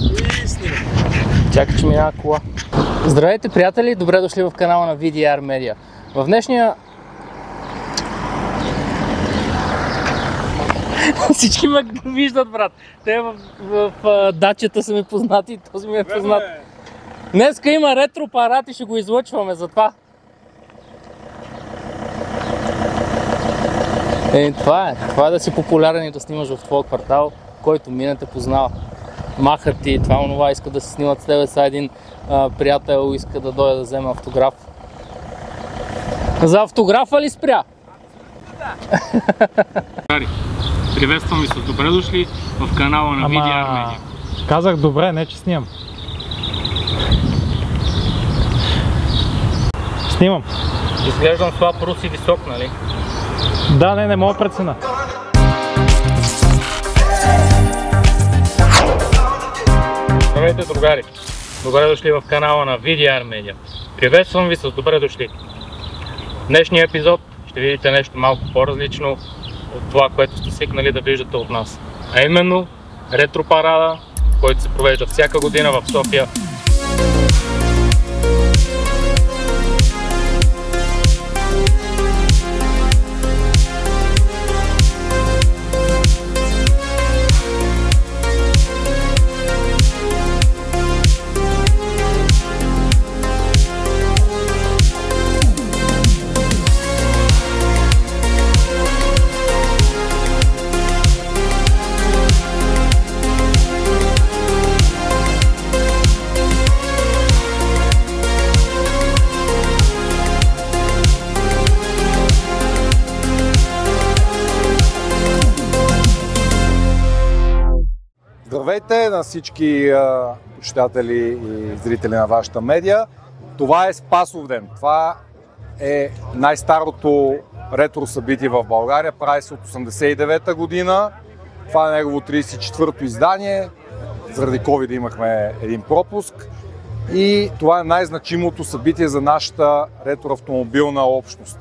И снимам. Чакай, че минава кола. Здравейте, приятели! Добре дошли в канала на VDR Media. В днешния... Всички ме виждат, брат. Те в дачата са ми познати и този ми е познат. Днеска има ретро парад и ще го излъчваме, затова. Това е да си популярен и да снимаш в твоя квартал, който мине те познава. Махат ти, това онова, иска да се снимат с тебе, сега един приятел иска да дойде да вземе автограф. За автографа ли спря? Да. Приветствам ви с добре дошли в канала на VDR Media. Казах добре, не че снимам. Снимам. Изглеждам слаб, рус и висок, нали? Да, не мога прецена. Здравейте, другари! Добре дошли в канала на VDR Media. Приветствам ви с добре дошли. В днешния епизод ще видите нещо малко по-различно от това, което сте свикнали да виждате от нас. А именно ретро парада, който се провежда всяка година в София. Здравейте на всички почитатели и зрители на вашата медия. Това е Спасовден. Това е най-старото ретро събитие в България. Прави се от 1989 година. Това е негово 34-то издание. Заради COVID имахме един пропуск. И това е най-значимото събитие за нашата ретроавтомобилна общност.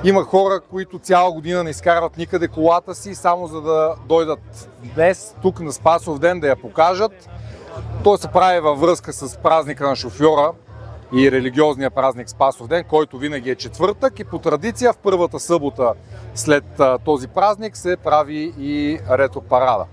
Има хора, които цяла година не изкарват никъде колата си, само за да дойдат днес, тук на Спасовден, да я покажат. Той се прави във връзка с празника на шофьора и религиозния празник Спасовден, който винаги е четвъртък, и по традиция в първата събота след този празник се прави и ретро парада.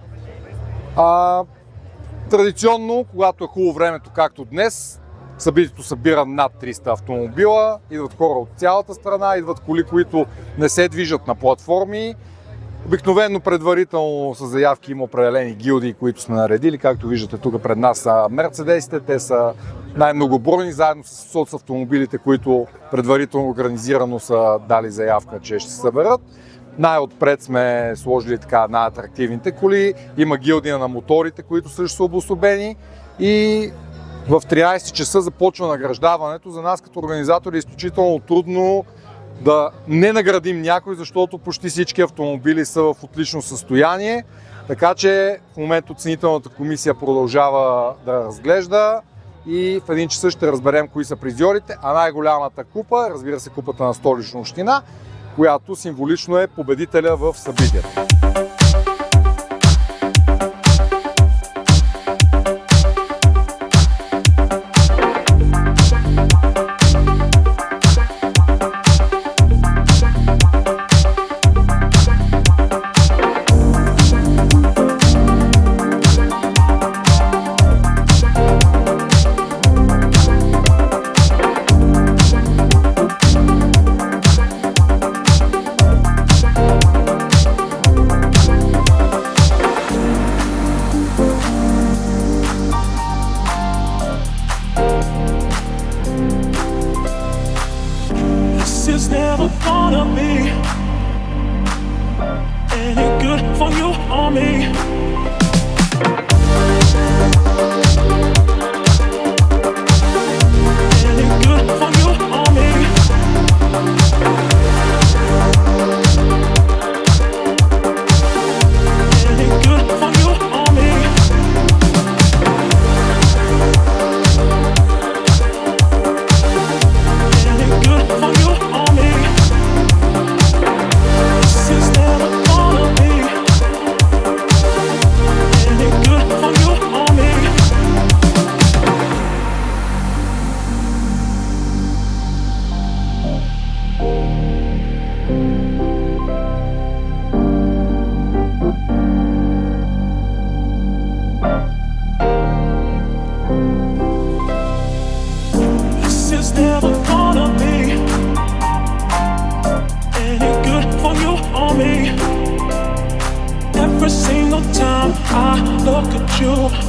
Традиционно, когато е хубаво времето, както днес, събитието събира над 300 автомобила, идват хора от цялата страна, идват коли, които не се движат на платформи. Обикновено предварително с заявки има определени гилдии, които сме наредили. Както виждате тук пред нас са мерцедесите, те са най-многобройни, заедно с соцавтомобилите, които предварително организирано са дали заявка, че ще се съберат. Най-отпред сме сложили така най-атрактивните коли, има гилдия на моторите, които също са обособени, и в 13 часа започва награждаването. За нас като организатори е изключително трудно да не наградим някой, защото почти всички автомобили са в отлично състояние. Така че в момента оценителната комисия продължава да разглежда и в 1 часа ще разберем кои са призьорите, а най-голямата купа, разбира се, купата на Столична община, която символично е победителя в събитието.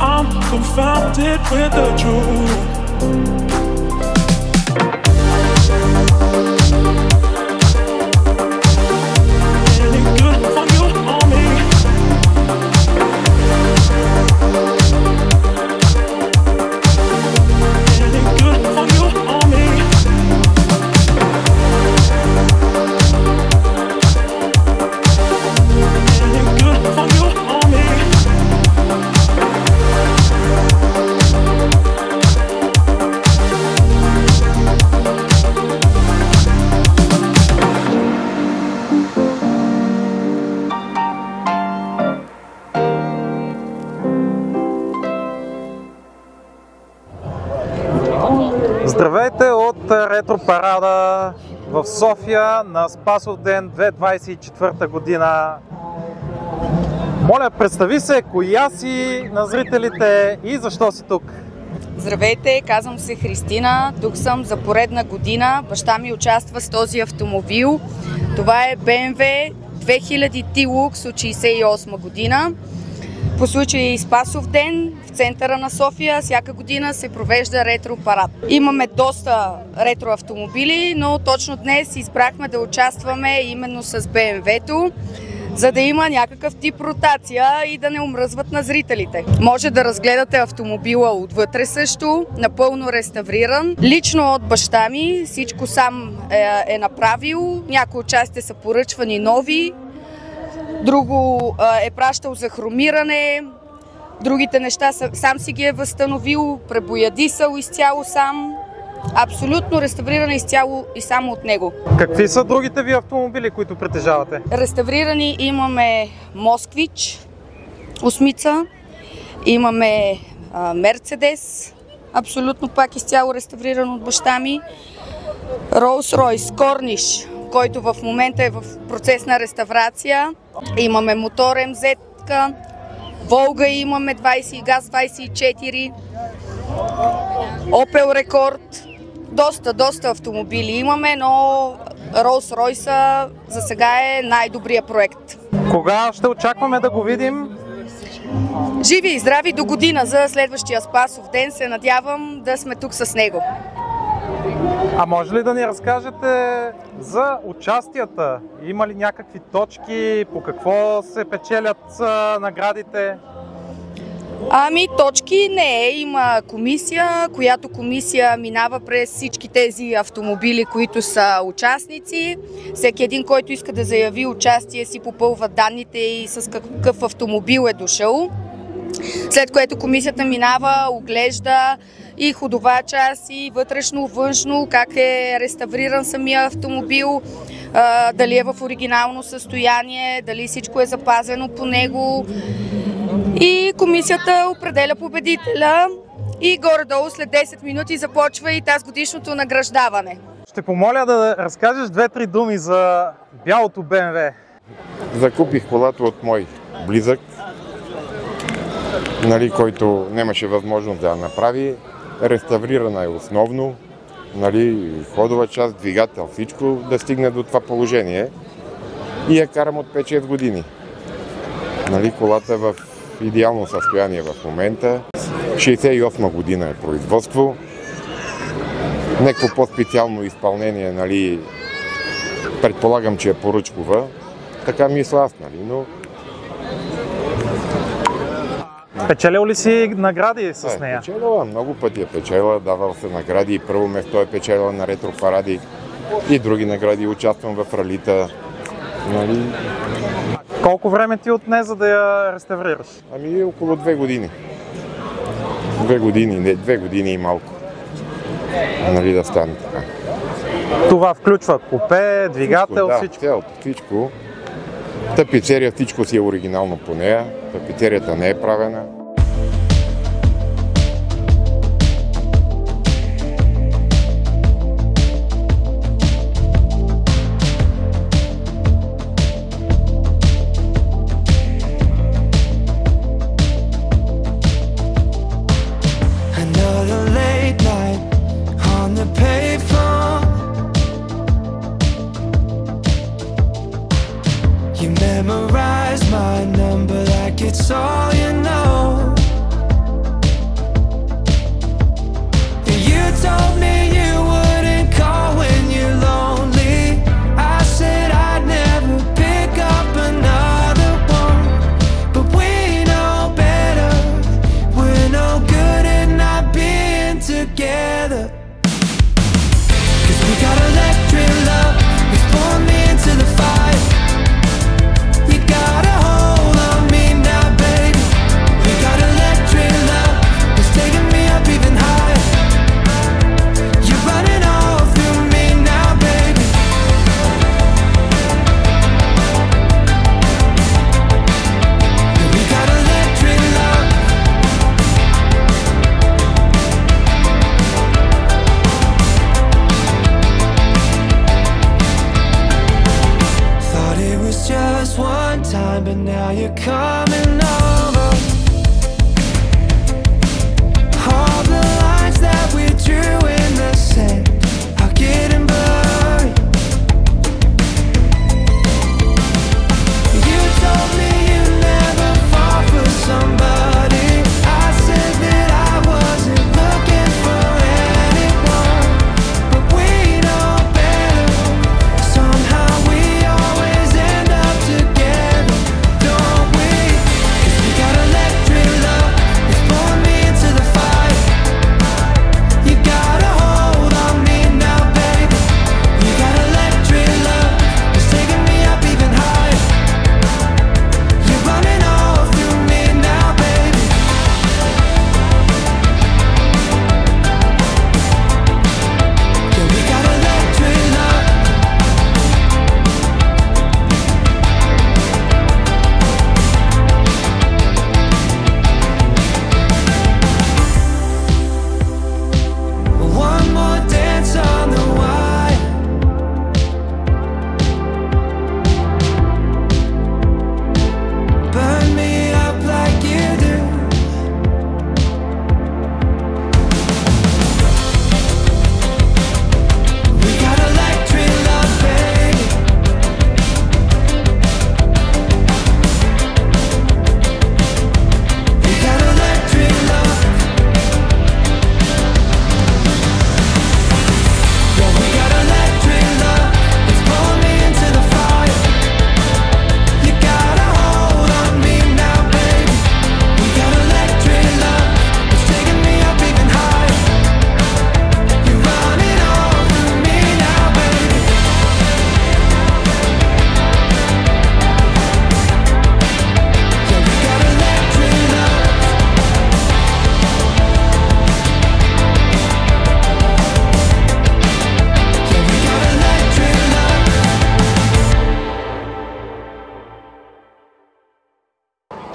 I'm confounded with the truth. Здравейте от Ретро Парада в София на Спасовден 2024 година. Моля, представи се, коя си на зрителите и защо си тук? Здравейте, казвам се Христина. Тук съм за поредна година. Баща ми участва с този автомобил. Това е BMW 2000 T-Lux от 68 година. По случай Спасовден в центъра на София всяка година се провежда ретро парад. Имаме доста ретро автомобили, но точно днес избрахме да участваме именно с BMW-то, за да има някакъв тип ротация и да не омръзват на зрителите. Може да разгледате автомобила отвътре също, напълно реставриран. Лично от баща ми всичко сам е направил, някои части са поръчвани нови, друго е пращал за хромиране, другите неща сам си ги е възстановил, пребоядисал изцяло сам. Абсолютно реставриране изцяло и само от него. Какви са другите ви автомобили, които притежавате? Реставрирани имаме Москвич, осмица, имаме Мерцедес, абсолютно пак изцяло реставриран от баща ми, Rolls-Royce Корниш, който в момента е в процес на реставрация, имаме мотор МЗ-ка, Волга имаме 20, ГАЗ 24, Opel Рекорд. Доста автомобили имаме, но Rolls-Royce за сега е най-добрият проект. Кога ще очакваме да го видим? Живи и здрави до година за следващия Спасовден. Се надявам да сме тук с него. А може ли да ни разкажете за участията? Има ли някакви точки? По какво се печелят наградите? Ами точки не е. Има комисия, която комисия минава през всички тези автомобили, които са участници. Всеки един, който иска да заяви участие, си попълва данните и с какъв автомобил е дошъл. След което комисията минава, оглежда и ходова част, и вътрешно, външно, как е реставриран самия автомобил, дали е в оригинално състояние, дали всичко е запазено по него. И комисията определя победителя и горе-долу след 10 минути започва и тази годишното награждаване. Ще помоля да разкажеш 2-3 думи за бялото BMW. Закупих колата от мой близък, който нямаше възможност да я направи. Реставрирана е основно, ходова част, двигател, всичко да стигне до това положение. И я карам от 5-6 години. Колата е в идеално състояние в момента. 68 година е производство. Някакво по-специално изпълнение, предполагам, че е поръчкова. Така мисля аз, но... Печелил ли си награди с нея? Печелила, много пъти е печелила, давал се награди и първо место е печелила на ретро паради и други награди, участвам в ралита. Колко време ти отне, за да я реставрираш? Ами около 2 години. 2 години и малко. Да стане така. Това включва купе, двигател, всичко? Всичко. Тапицерия, всичко си е оригинално по нея. Тапицерията не е правена. Memorize my number like it's all you know.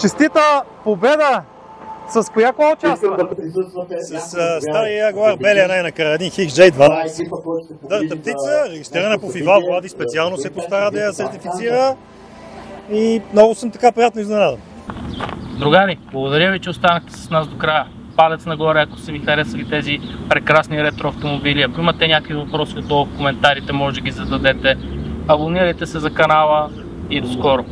Честита победа! С коя кола участва? С стария Ягуар белия най-накрая, един XJ2. Дърта птица, регистрирана по FIVAL, Влади специално се постара да я сертифицира и много съм така приятно изненадан. Другари, благодаря ви, че останахте с нас до края. Палец нагоре, ако са ви харесали тези прекрасни ретро автомобили. Ако имате някакви въпроси отдолу в коментарите, може да ги зададете. Абонирайте се за канала и до скоро!